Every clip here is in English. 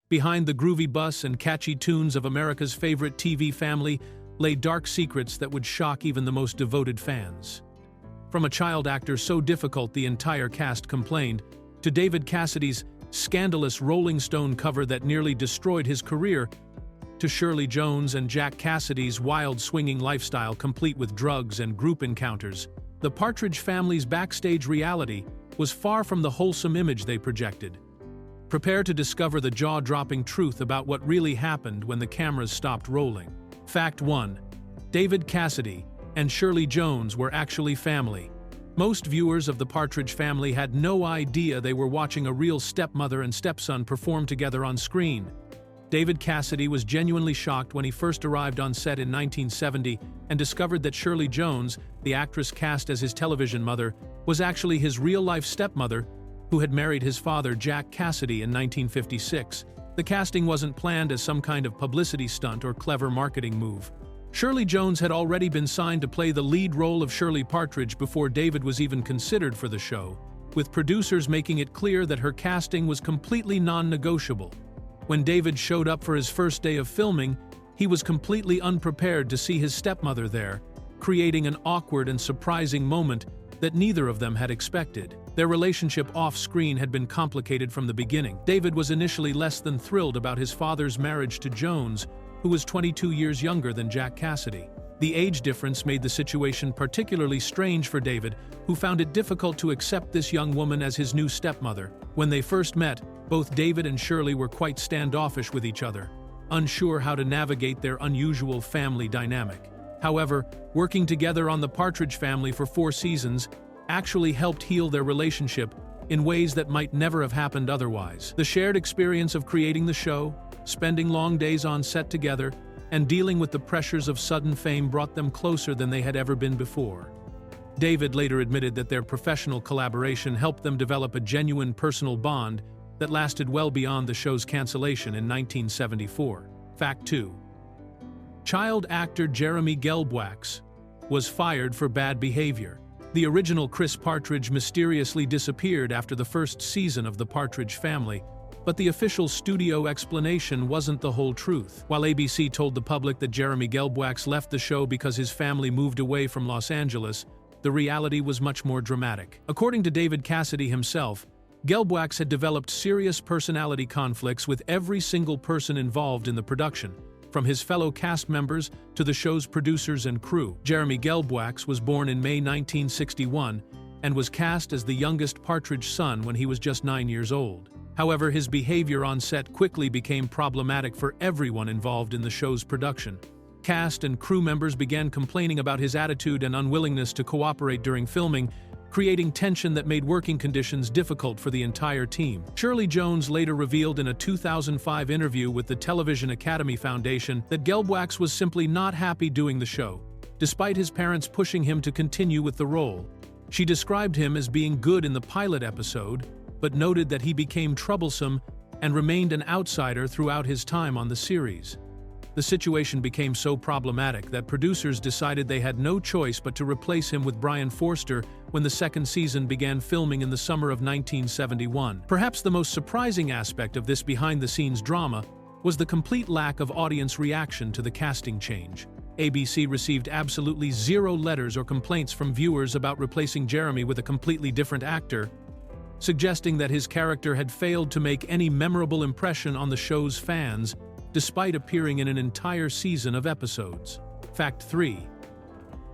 Behind the groovy bus and catchy tunes of America's favorite TV family lay dark secrets that would shock even the most devoted fans. From a child actor so difficult the entire cast complained, to David Cassidy's scandalous Rolling Stone cover that nearly destroyed his career, to Shirley Jones and Jack Cassidy's wild swinging lifestyle complete with drugs and group encounters, the Partridge Family's backstage reality was far from the wholesome image they projected. Prepare to discover the jaw-dropping truth about what really happened when the cameras stopped rolling. Fact 1. David Cassidy and Shirley Jones were actually family. Most viewers of the Partridge Family had no idea they were watching a real stepmother and stepson perform together on screen. David Cassidy was genuinely shocked when he first arrived on set in 1970 and discovered that Shirley Jones, the actress cast as his television mother, was actually his real-life stepmother, who had married his father Jack Cassidy in 1956. The casting wasn't planned as some kind of publicity stunt or clever marketing move. Shirley Jones had already been signed to play the lead role of Shirley Partridge before David was even considered for the show, with producers making it clear that her casting was completely non-negotiable. When David showed up for his first day of filming, he was completely unprepared to see his stepmother there, creating an awkward and surprising moment that neither of them had expected. Their relationship off-screen had been complicated from the beginning. David was initially less than thrilled about his father's marriage to Jones, who was 22 years younger than Jack Cassidy. The age difference made the situation particularly strange for David, who found it difficult to accept this young woman as his new stepmother. When they first met, both David and Shirley were quite standoffish with each other, unsure how to navigate their unusual family dynamic. However, working together on the Partridge Family for 4 seasons actually helped heal their relationship in ways that might never have happened otherwise. The shared experience of creating the show, spending long days on set together, and dealing with the pressures of sudden fame brought them closer than they had ever been before. David later admitted that their professional collaboration helped them develop a genuine personal bond that lasted well beyond the show's cancellation in 1974. Fact 2. Child actor Jeremy Gelbwax was fired for bad behavior. The original Chris Partridge mysteriously disappeared after the first season of The Partridge Family, but the official studio explanation wasn't the whole truth. While ABC told the public that Jeremy Gelbwax left the show because his family moved away from Los Angeles, the reality was much more dramatic. According to David Cassidy himself, Gelbwax had developed serious personality conflicts with every single person involved in the production, from his fellow cast members to the show's producers and crew. Jeremy Gelbwax was born in May 1961 and was cast as the youngest Partridge son when he was just 9 years old. However, his behavior on set quickly became problematic for everyone involved in the show's production. Cast and crew members began complaining about his attitude and unwillingness to cooperate during filming, creating tension that made working conditions difficult for the entire team. Shirley Jones later revealed in a 2005 interview with the Television Academy Foundation that Gelbwax was simply not happy doing the show, despite his parents pushing him to continue with the role. She described him as being good in the pilot episode, but noted that he became troublesome and remained an outsider throughout his time on the series. The situation became so problematic that producers decided they had no choice but to replace him with Brian Forster when the second season began filming in the summer of 1971. Perhaps the most surprising aspect of this behind-the-scenes drama was the complete lack of audience reaction to the casting change. ABC received absolutely 0 letters or complaints from viewers about replacing Jeremy with a completely different actor, suggesting that his character had failed to make any memorable impression on the show's fans, despite appearing in an entire season of episodes. Fact 3.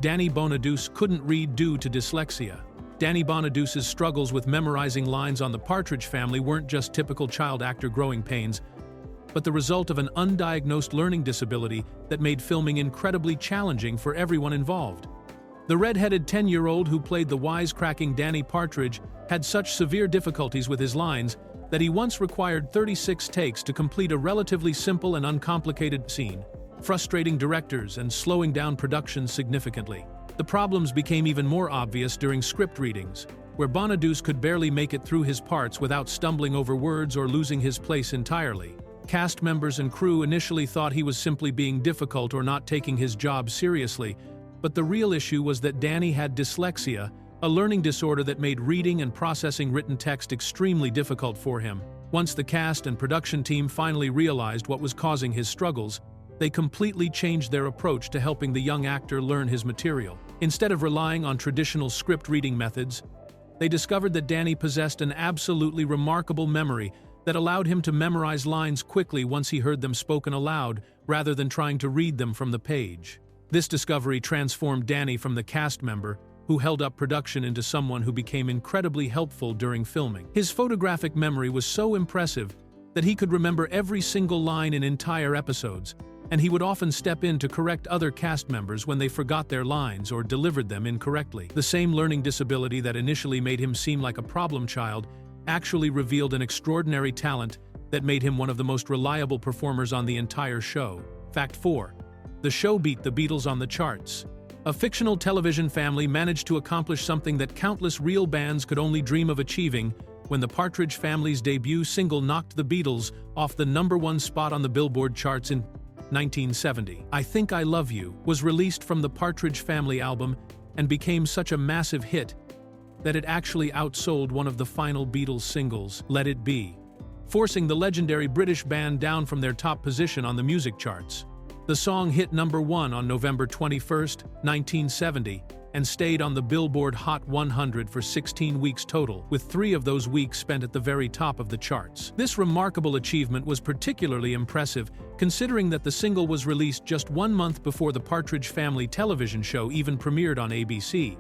Danny Bonaduce couldn't read due to dyslexia. Danny Bonaduce's struggles with memorizing lines on The Partridge Family weren't just typical child actor growing pains, but the result of an undiagnosed learning disability that made filming incredibly challenging for everyone involved. The red-headed 10-year-old who played the wisecracking Danny Partridge had such severe difficulties with his lines that he once required 36 takes to complete a relatively simple and uncomplicated scene, frustrating directors and slowing down production significantly. The problems became even more obvious during script readings, where Bonaduce could barely make it through his parts without stumbling over words or losing his place entirely. Cast members and crew initially thought he was simply being difficult or not taking his job seriously, but the real issue was that Danny had dyslexia, a learning disorder that made reading and processing written text extremely difficult for him. Once the cast and production team finally realized what was causing his struggles, they completely changed their approach to helping the young actor learn his material. Instead of relying on traditional script reading methods, they discovered that Danny possessed an absolutely remarkable memory that allowed him to memorize lines quickly once he heard them spoken aloud, rather than trying to read them from the page. This discovery transformed Danny from the cast member who held up production into someone who became incredibly helpful during filming. His photographic memory was so impressive that he could remember every single line in entire episodes, and he would often step in to correct other cast members when they forgot their lines or delivered them incorrectly. The same learning disability that initially made him seem like a problem child actually revealed an extraordinary talent that made him one of the most reliable performers on the entire show. Fact 4. The show beat the Beatles on the charts. A fictional television family managed to accomplish something that countless real bands could only dream of achieving when the Partridge Family's debut single knocked the Beatles off the #1 spot on the Billboard charts in 1970. I Think I Love You was released from the Partridge Family album and became such a massive hit that it actually outsold one of the final Beatles singles, Let It Be, forcing the legendary British band down from their top position on the music charts. The song hit #1 on November 21, 1970, and stayed on the Billboard Hot 100 for 16 weeks total, with 3 of those weeks spent at the very top of the charts. This remarkable achievement was particularly impressive, considering that the single was released just 1 month before the Partridge Family television show even premiered on ABC,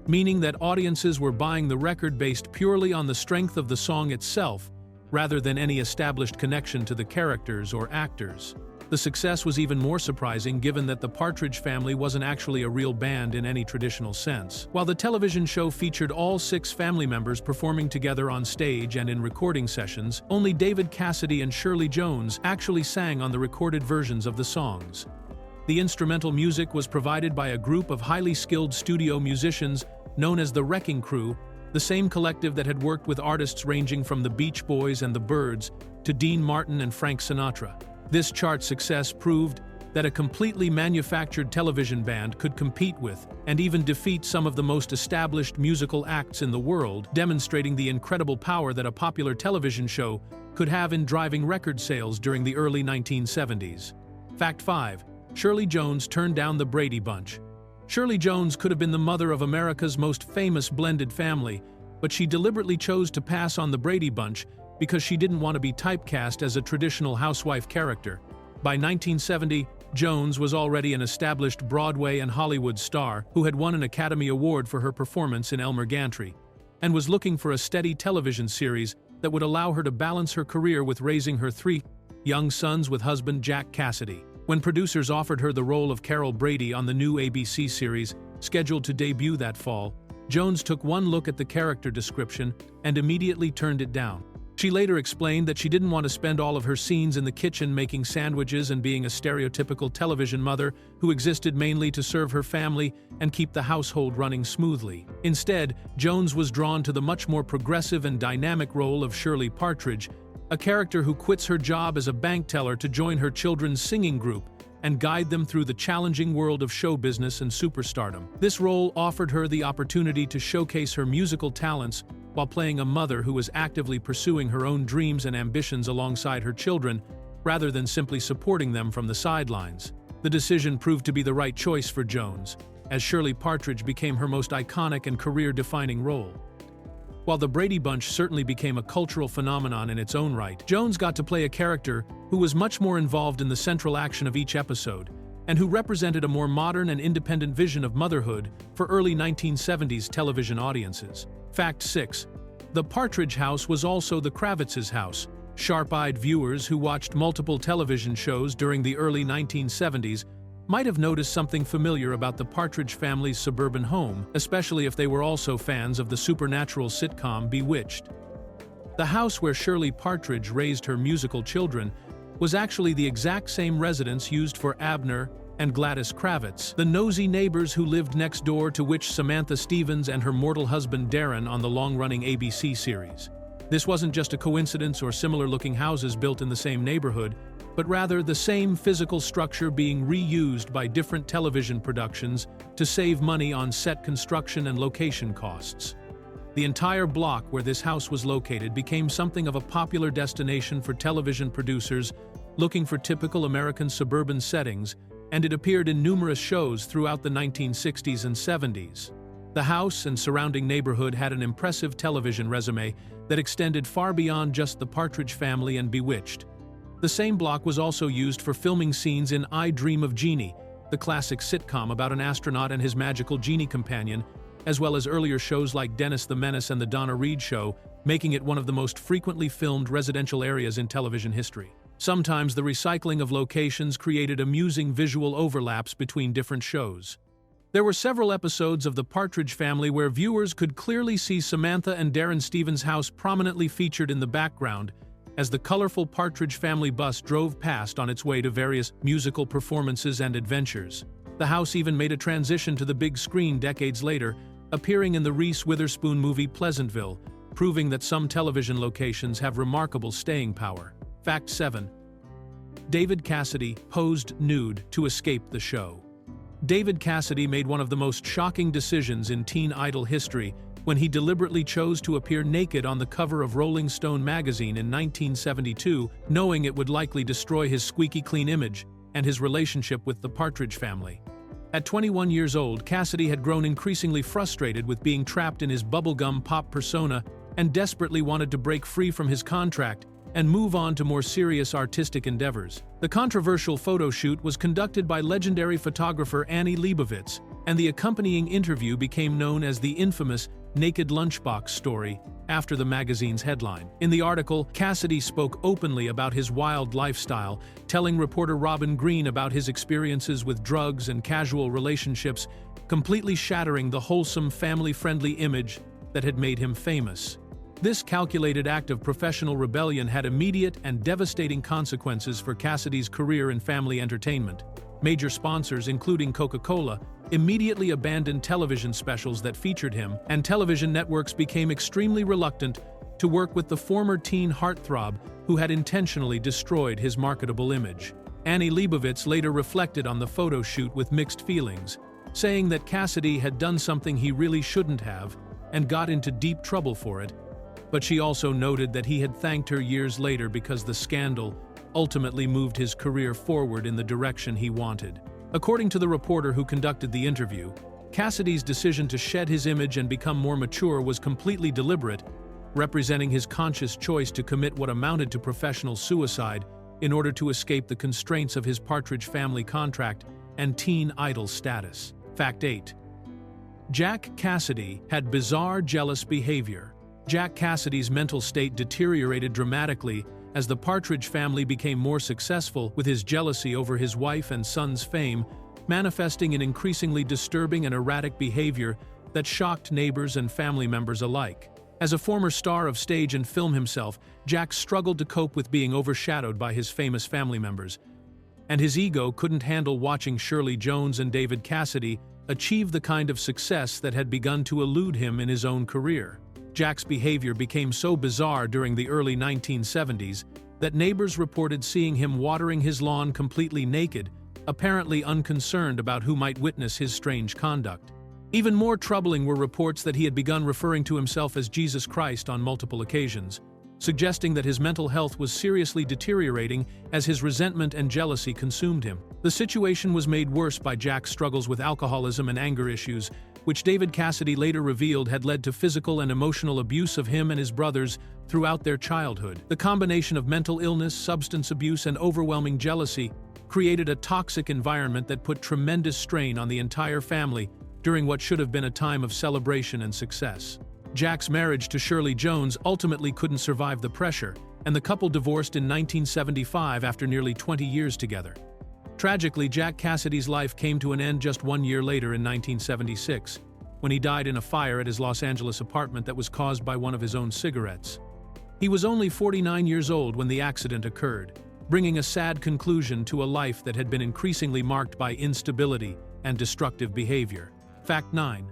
meaning that audiences were buying the record based purely on the strength of the song itself, rather than any established connection to the characters or actors. The success was even more surprising given that the Partridge Family wasn't actually a real band in any traditional sense. While the television show featured all 6 family members performing together on stage and in recording sessions, only David Cassidy and Shirley Jones actually sang on the recorded versions of the songs. The instrumental music was provided by a group of highly skilled studio musicians known as the Wrecking Crew, the same collective that had worked with artists ranging from the Beach Boys and the Byrds to Dean Martin and Frank Sinatra. This chart success proved that a completely manufactured television band could compete with and even defeat some of the most established musical acts in the world, demonstrating the incredible power that a popular television show could have in driving record sales during the early 1970s. Fact 5. Shirley Jones turned down the Brady Bunch. Shirley Jones could have been the mother of America's most famous blended family, but she deliberately chose to pass on the Brady Bunch because she didn't want to be typecast as a traditional housewife character. By 1970, Jones was already an established Broadway and Hollywood star who had won an Academy Award for her performance in Elmer Gantry, and was looking for a steady television series that would allow her to balance her career with raising her 3 young sons with husband Jack Cassidy. When producers offered her the role of Carol Brady on the new ABC series, scheduled to debut that fall, Jones took one look at the character description and immediately turned it down. She later explained that she didn't want to spend all of her scenes in the kitchen making sandwiches and being a stereotypical television mother who existed mainly to serve her family and keep the household running smoothly. Instead, Jones was drawn to the much more progressive and dynamic role of Shirley Partridge, a character who quits her job as a bank teller to join her children's singing group and guide them through the challenging world of show business and superstardom. This role offered her the opportunity to showcase her musical talents while playing a mother who was actively pursuing her own dreams and ambitions alongside her children, rather than simply supporting them from the sidelines. The decision proved to be the right choice for Jones, as Shirley Partridge became her most iconic and career-defining role. While the Brady Bunch certainly became a cultural phenomenon in its own right, Jones got to play a character who was much more involved in the central action of each episode, and who represented a more modern and independent vision of motherhood for early 1970s television audiences. Fact 6. The Partridge House was also the Kravitz's house. Sharp-eyed viewers who watched multiple television shows during the early 1970s might have noticed something familiar about the Partridge family's suburban home, especially if they were also fans of the supernatural sitcom Bewitched. The house where Shirley Partridge raised her musical children was actually the exact same residence used for Abner and Gladys Kravitz, the nosy neighbors who lived next door to which Samantha Stevens and her mortal husband Darren on the long-running ABC series. This wasn't just a coincidence or similar-looking houses built in the same neighborhood, but rather the same physical structure being reused by different television productions to save money on set construction and location costs. The entire block where this house was located became something of a popular destination for television producers looking for typical American suburban settings, and it appeared in numerous shows throughout the 1960s and 70s. The house and surrounding neighborhood had an impressive television resume that extended far beyond just the Partridge Family and Bewitched. The same block was also used for filming scenes in I Dream of Jeannie, the classic sitcom about an astronaut and his magical genie companion, as well as earlier shows like Dennis the Menace and The Donna Reed Show, making it one of the most frequently filmed residential areas in television history. Sometimes the recycling of locations created amusing visual overlaps between different shows. There were several episodes of The Partridge Family where viewers could clearly see Samantha and Darren Stevens' house prominently featured in the background as the colorful Partridge Family bus drove past on its way to various musical performances and adventures. The house even made a transition to the big screen decades later, appearing in the Reese Witherspoon movie Pleasantville, proving that some television locations have remarkable staying power. Fact 7. David Cassidy posed nude to escape the show. David Cassidy made one of the most shocking decisions in teen idol history when he deliberately chose to appear naked on the cover of Rolling Stone magazine in 1972, knowing it would likely destroy his squeaky clean image and his relationship with the Partridge Family. At 21 years old, Cassidy had grown increasingly frustrated with being trapped in his bubblegum pop persona and desperately wanted to break free from his contract and move on to more serious artistic endeavors. The controversial photo shoot was conducted by legendary photographer Annie Leibovitz, and the accompanying interview became known as the infamous Naked Lunchbox story, after the magazine's headline. In the article, Cassidy spoke openly about his wild lifestyle, telling reporter Robin Green about his experiences with drugs and casual relationships, completely shattering the wholesome, family-friendly image that had made him famous. This calculated act of professional rebellion had immediate and devastating consequences for Cassidy's career in family entertainment. Major sponsors, including Coca-Cola, immediately abandoned television specials that featured him, and television networks became extremely reluctant to work with the former teen heartthrob who had intentionally destroyed his marketable image. Annie Leibovitz later reflected on the photo shoot with mixed feelings, saying that Cassidy had done something he really shouldn't have and got into deep trouble for it, but she also noted that he had thanked her years later because the scandal ultimately moved his career forward in the direction he wanted. According to the reporter who conducted the interview, Cassidy's decision to shed his image and become more mature was completely deliberate, representing his conscious choice to commit what amounted to professional suicide in order to escape the constraints of his Partridge Family contract and teen idol status. Fact 8. Jack Cassidy had bizarre jealous behavior. Jack Cassidy's mental state deteriorated dramatically as the Partridge Family became more successful, with his jealousy over his wife and son's fame manifesting in increasingly disturbing and erratic behavior that shocked neighbors and family members alike. As a former star of stage and film himself, Jack struggled to cope with being overshadowed by his famous family members, and his ego couldn't handle watching Shirley Jones and David Cassidy achieve the kind of success that had begun to elude him in his own career. Jack's behavior became so bizarre during the early 1970s that neighbors reported seeing him watering his lawn completely naked, apparently unconcerned about who might witness his strange conduct. Even more troubling were reports that he had begun referring to himself as Jesus Christ on multiple occasions, suggesting that his mental health was seriously deteriorating as his resentment and jealousy consumed him. The situation was made worse by Jack's struggles with alcoholism and anger issues, which David Cassidy later revealed had led to physical and emotional abuse of him and his brothers throughout their childhood. The combination of mental illness, substance abuse, and overwhelming jealousy created a toxic environment that put tremendous strain on the entire family during what should have been a time of celebration and success. Jack's marriage to Shirley Jones ultimately couldn't survive the pressure, and the couple divorced in 1975 after nearly 20 years together. Tragically, Jack Cassidy's life came to an end just 1 year later in 1976, when he died in a fire at his Los Angeles apartment that was caused by one of his own cigarettes. He was only 49 years old when the accident occurred, bringing a sad conclusion to a life that had been increasingly marked by instability and destructive behavior. Fact 9.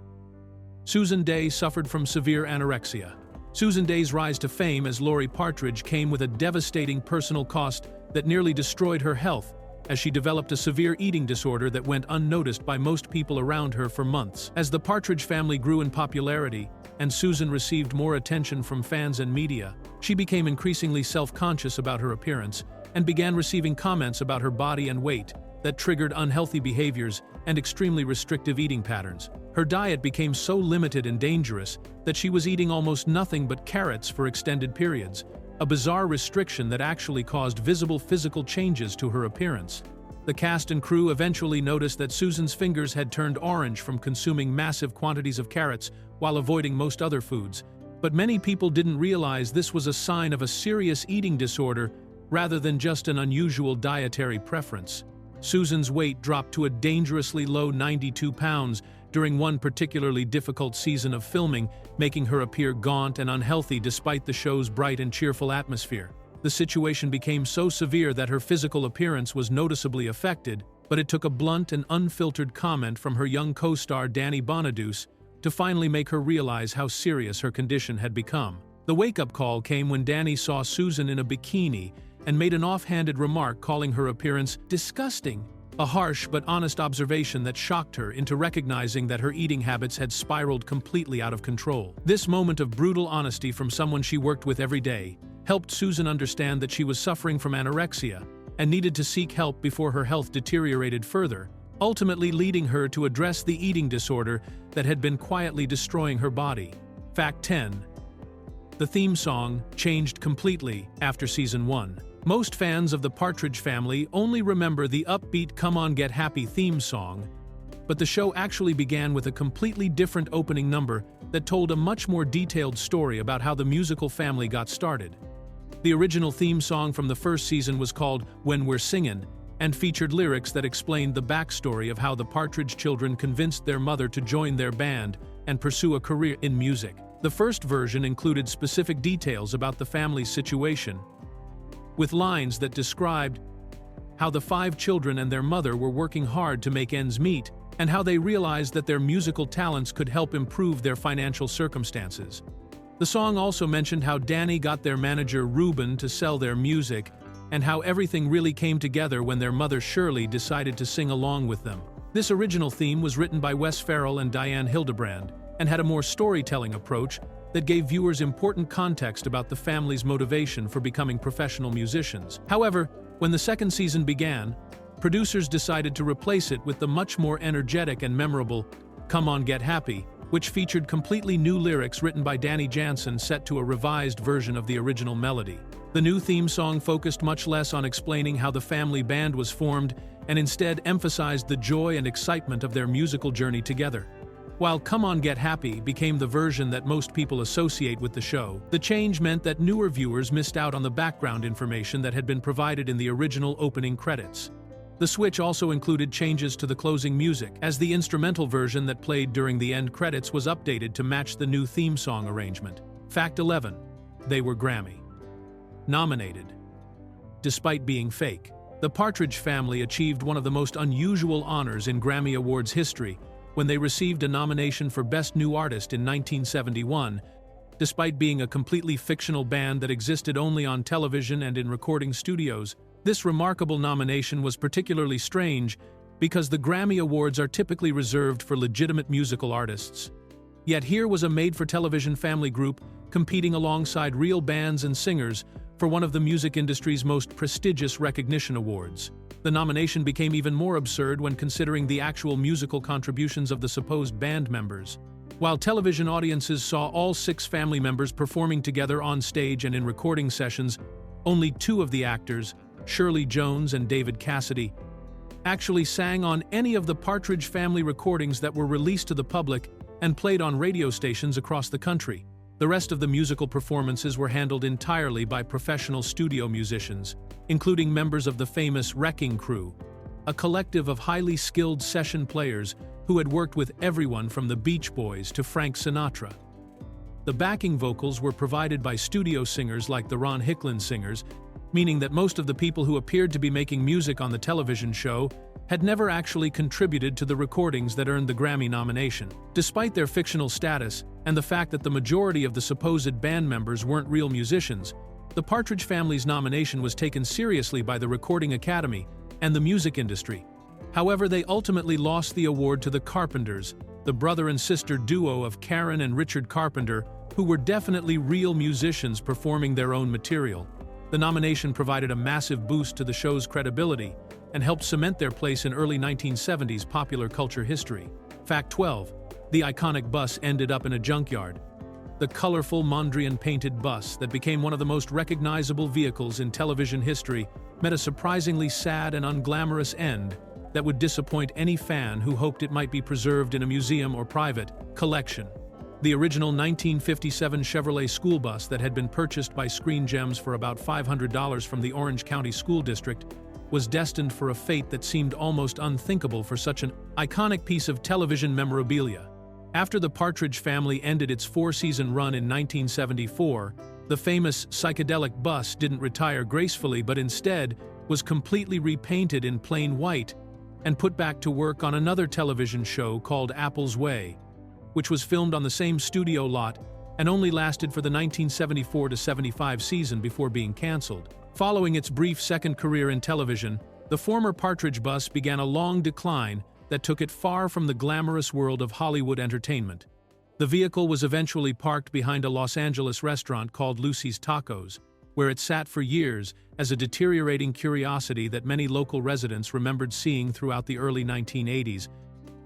Susan Dey suffered from severe anorexia. Susan Dey's rise to fame as Laurie Partridge came with a devastating personal cost that nearly destroyed her health, as she developed a severe eating disorder that went unnoticed by most people around her for months. As the Partridge Family grew in popularity, and Susan received more attention from fans and media, she became increasingly self-conscious about her appearance and began receiving comments about her body and weight that triggered unhealthy behaviors and extremely restrictive eating patterns. Her diet became so limited and dangerous that she was eating almost nothing but carrots for extended periods, a bizarre restriction that actually caused visible physical changes to her appearance. The cast and crew eventually noticed that Susan's fingers had turned orange from consuming massive quantities of carrots while avoiding most other foods, but many people didn't realize this was a sign of a serious eating disorder rather than just an unusual dietary preference. Susan's weight dropped to a dangerously low 92 pounds during one particularly difficult season of filming, making her appear gaunt and unhealthy despite the show's bright and cheerful atmosphere. The situation became so severe that her physical appearance was noticeably affected, but it took a blunt and unfiltered comment from her young co-star Danny Bonaduce to finally make her realize how serious her condition had become. The wake-up call came when Danny saw Susan in a bikini and made an offhanded remark calling her appearance disgusting, a harsh but honest observation that shocked her into recognizing that her eating habits had spiraled completely out of control. This moment of brutal honesty from someone she worked with every day helped Susan understand that she was suffering from anorexia and needed to seek help before her health deteriorated further, ultimately leading her to address the eating disorder that had been quietly destroying her body. Fact 10. The theme song changed completely after Season 1. Most fans of the Partridge Family only remember the upbeat Come On Get Happy theme song, but the show actually began with a completely different opening number that told a much more detailed story about how the musical family got started. The original theme song from the first season was called When We're Singin' and featured lyrics that explained the backstory of how the Partridge children convinced their mother to join their band and pursue a career in music. The first version included specific details about the family's situation, with lines that described how the 5 children and their mother were working hard to make ends meet, and how they realized that their musical talents could help improve their financial circumstances. The song also mentioned how Danny got their manager Ruben to sell their music, and how everything really came together when their mother Shirley decided to sing along with them. This original theme was written by Wes Farrell and Diane Hildebrand, and had a more storytelling approach that gave viewers important context about the family's motivation for becoming professional musicians. However, when the second season began, producers decided to replace it with the much more energetic and memorable Come On Get Happy, which featured completely new lyrics written by Danny Jansen set to a revised version of the original melody. The new theme song focused much less on explaining how the family band was formed and instead emphasized the joy and excitement of their musical journey together. While Come On Get Happy became the version that most people associate with the show, the change meant that newer viewers missed out on the background information that had been provided in the original opening credits. The switch also included changes to the closing music, as the instrumental version that played during the end credits was updated to match the new theme song arrangement. Fact 11. They were Grammy nominated. Despite being fake, the Partridge Family achieved one of the most unusual honors in Grammy Awards history when they received a nomination for Best New Artist in 1971, despite being a completely fictional band that existed only on television and in recording studios. This remarkable nomination was particularly strange because the Grammy Awards are typically reserved for legitimate musical artists. Yet here was a made-for-television family group competing alongside real bands and singers for one of the music industry's most prestigious recognition awards. The nomination became even more absurd when considering the actual musical contributions of the supposed band members. While television audiences saw all 6 family members performing together on stage and in recording sessions, only 2 of the actors, Shirley Jones and David Cassidy, actually sang on any of the Partridge Family recordings that were released to the public and played on radio stations across the country. The rest of the musical performances were handled entirely by professional studio musicians, including members of the famous Wrecking Crew, a collective of highly skilled session players who had worked with everyone from the Beach Boys to Frank Sinatra. The backing vocals were provided by studio singers like the Ron Hicklin Singers, meaning that most of the people who appeared to be making music on the television show had never actually contributed to the recordings that earned the Grammy nomination. Despite their fictional status and the fact that the majority of the supposed band members weren't real musicians, the Partridge Family's nomination was taken seriously by the Recording Academy and the music industry, However, they ultimately lost the award to the Carpenters, the brother and sister duo of Karen and Richard Carpenter, who were definitely real musicians performing their own material. The nomination provided a massive boost to the show's credibility and helped cement their place in early 1970s popular culture history. Fact 12. The iconic bus ended up in a junkyard. The colorful Mondrian-painted bus that became one of the most recognizable vehicles in television history met a surprisingly sad and unglamorous end that would disappoint any fan who hoped it might be preserved in a museum or private collection. The original 1957 Chevrolet school bus that had been purchased by Screen Gems for about $500 from the Orange County School District was destined for a fate that seemed almost unthinkable for such an iconic piece of television memorabilia. After the Partridge Family ended its four-season run in 1974, the famous psychedelic bus didn't retire gracefully but instead was completely repainted in plain white and put back to work on another television show called Apple's Way, which was filmed on the same studio lot and only lasted for the 1974-75 season before being canceled. Following its brief second career in television, the former Partridge bus began a long decline that took it far from the glamorous world of Hollywood entertainment. The vehicle was eventually parked behind a Los Angeles restaurant called Lucy's Tacos, where it sat for years as a deteriorating curiosity that many local residents remembered seeing throughout the early 1980s,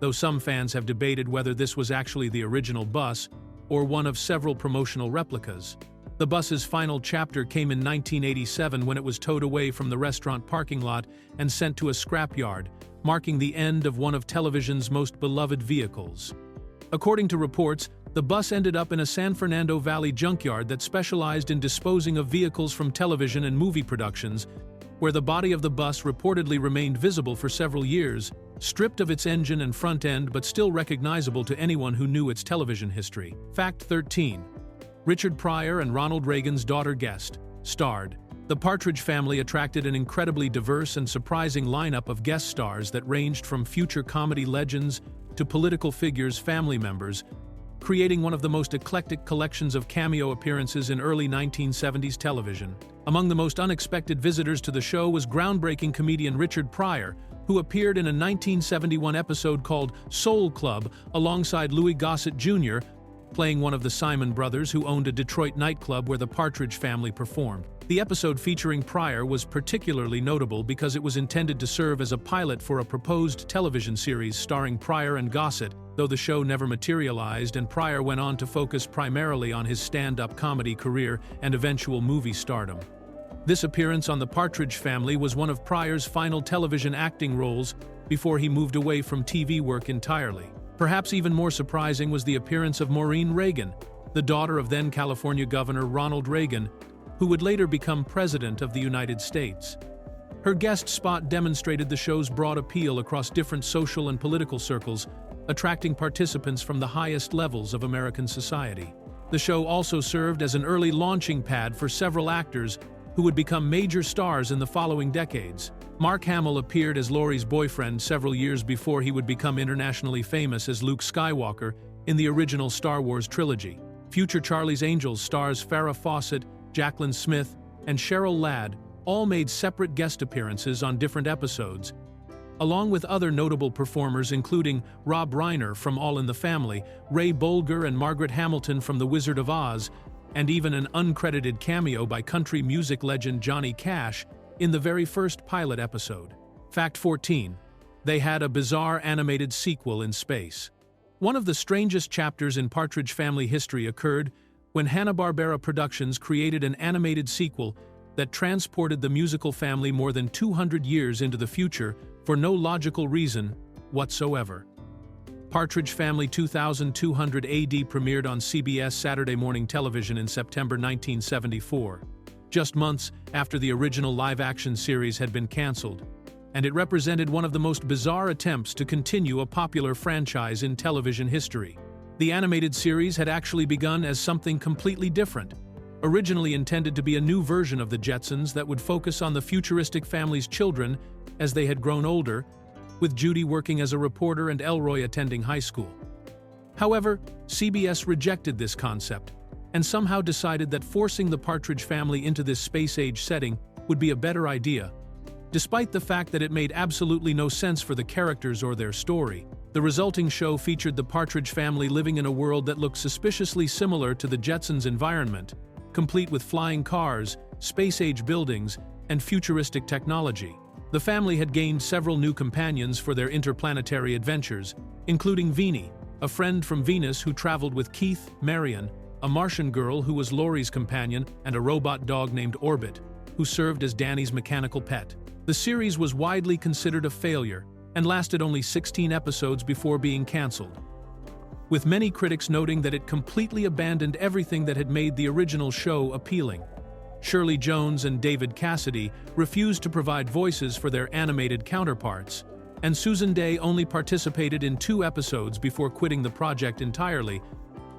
though some fans have debated whether this was actually the original bus or one of several promotional replicas. The bus's final chapter came in 1987 when it was towed away from the restaurant parking lot and sent to a scrapyard, marking the end of one of television's most beloved vehicles. According to reports, the bus ended up in a San Fernando Valley junkyard that specialized in disposing of vehicles from television and movie productions, where the body of the bus reportedly remained visible for several years, stripped of its engine and front end but still recognizable to anyone who knew its television history. Fact 13. Richard Pryor and Ronald Reagan's daughter guest starred. The Partridge Family attracted an incredibly diverse and surprising lineup of guest stars that ranged from future comedy legends to political figures' family members, creating one of the most eclectic collections of cameo appearances in early 1970s television. Among the most unexpected visitors to the show was groundbreaking comedian Richard Pryor, who appeared in a 1971 episode called Soul Club alongside Louis Gossett Jr., playing one of the Simon brothers who owned a Detroit nightclub where the Partridge Family performed. The episode featuring Pryor was particularly notable because it was intended to serve as a pilot for a proposed television series starring Pryor and Gossett, though the show never materialized and Pryor went on to focus primarily on his stand-up comedy career and eventual movie stardom. This appearance on The Partridge Family was one of Pryor's final television acting roles before he moved away from TV work entirely. Perhaps even more surprising was the appearance of Maureen Reagan, the daughter of then California Governor Ronald Reagan, who would later become President of the United States. Her guest spot demonstrated the show's broad appeal across different social and political circles, attracting participants from the highest levels of American society. The show also served as an early launching pad for several actors who would become major stars in the following decades. Mark Hamill appeared as Laurie's boyfriend several years before he would become internationally famous as Luke Skywalker in the original Star Wars trilogy. Future Charlie's Angels stars Farrah Fawcett, Jaclyn Smith, and Cheryl Ladd all made separate guest appearances on different episodes, along with other notable performers including Rob Reiner from All in the Family, Ray Bolger and Margaret Hamilton from The Wizard of Oz, and even an uncredited cameo by country music legend Johnny Cash in the very first pilot episode. Fact 14. They had a bizarre animated sequel in space. One of the strangest chapters in Partridge Family history occurred when Hanna-Barbera Productions created an animated sequel that transported the musical family more than 200 years into the future for no logical reason whatsoever. Partridge Family 2200 AD premiered on CBS Saturday morning television in September 1974, just months after the original live-action series had been canceled, and it represented one of the most bizarre attempts to continue a popular franchise in television history. The animated series had actually begun as something completely different, originally intended to be a new version of the Jetsons that would focus on the futuristic family's children as they had grown older, with Judy working as a reporter and Elroy attending high school. However, CBS rejected this concept and somehow decided that forcing the Partridge Family into this space-age setting would be a better idea, Despite the fact that it made absolutely no sense for the characters or their story, the resulting show featured the Partridge family living in a world that looked suspiciously similar to the Jetsons' environment, complete with flying cars, space-age buildings, and futuristic technology. The family had gained several new companions for their interplanetary adventures, including Veenie, a friend from Venus who traveled with Keith, Marion, a Martian girl who was Laurie's companion, and a robot dog named Orbit, who served as Danny's mechanical pet. The series was widely considered a failure and lasted only 16 episodes before being cancelled, with many critics noting that it completely abandoned everything that had made the original show appealing. Shirley Jones and David Cassidy refused to provide voices for their animated counterparts, and Susan Dey only participated in 2 episodes before quitting the project entirely,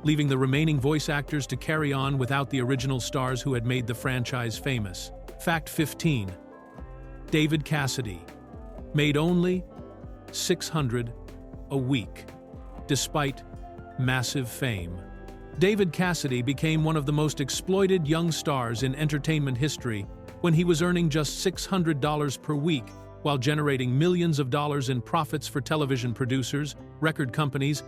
leaving the remaining voice actors to carry on without the original stars who had made the franchise famous. Fact 15. David Cassidy made only $600 a week, despite massive fame. David Cassidy became one of the most exploited young stars in entertainment history when he was earning just $600 per week while generating millions of dollars in profits for television producers, record companies,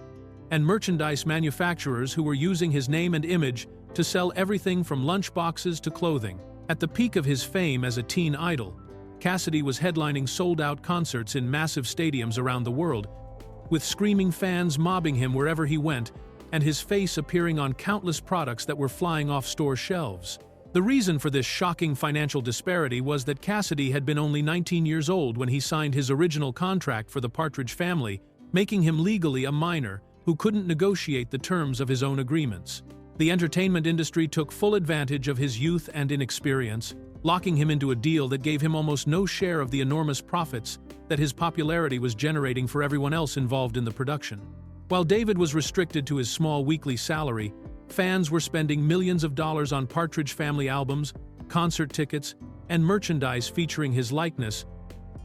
and merchandise manufacturers who were using his name and image to sell everything from lunchboxes to clothing. At the peak of his fame as a teen idol, Cassidy was headlining sold-out concerts in massive stadiums around the world, with screaming fans mobbing him wherever he went, and his face appearing on countless products that were flying off store shelves. The reason for this shocking financial disparity was that Cassidy had been only 19 years old when he signed his original contract for the Partridge Family, making him legally a minor who couldn't negotiate the terms of his own agreements. The entertainment industry took full advantage of his youth and inexperience, locking him into a deal that gave him almost no share of the enormous profits that his popularity was generating for everyone else involved in the production. While David was restricted to his small weekly salary, fans were spending millions of dollars on Partridge Family albums, concert tickets, and merchandise featuring his likeness,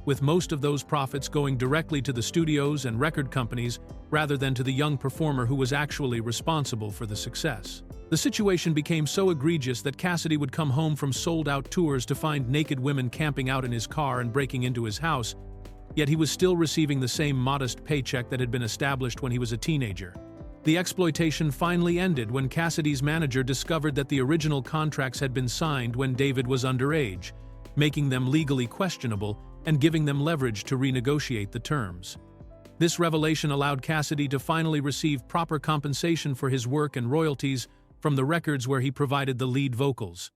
with most of those profits going directly to the studios and record companies rather than to the young performer who was actually responsible for the success. The situation became so egregious that Cassidy would come home from sold-out tours to find naked women camping out in his car and breaking into his house, yet he was still receiving the same modest paycheck that had been established when he was a teenager. The exploitation finally ended when Cassidy's manager discovered that the original contracts had been signed when David was underage, making them legally questionable and giving them leverage to renegotiate the terms. This revelation allowed Cassidy to finally receive proper compensation for his work and royalties from the records where he provided the lead vocals.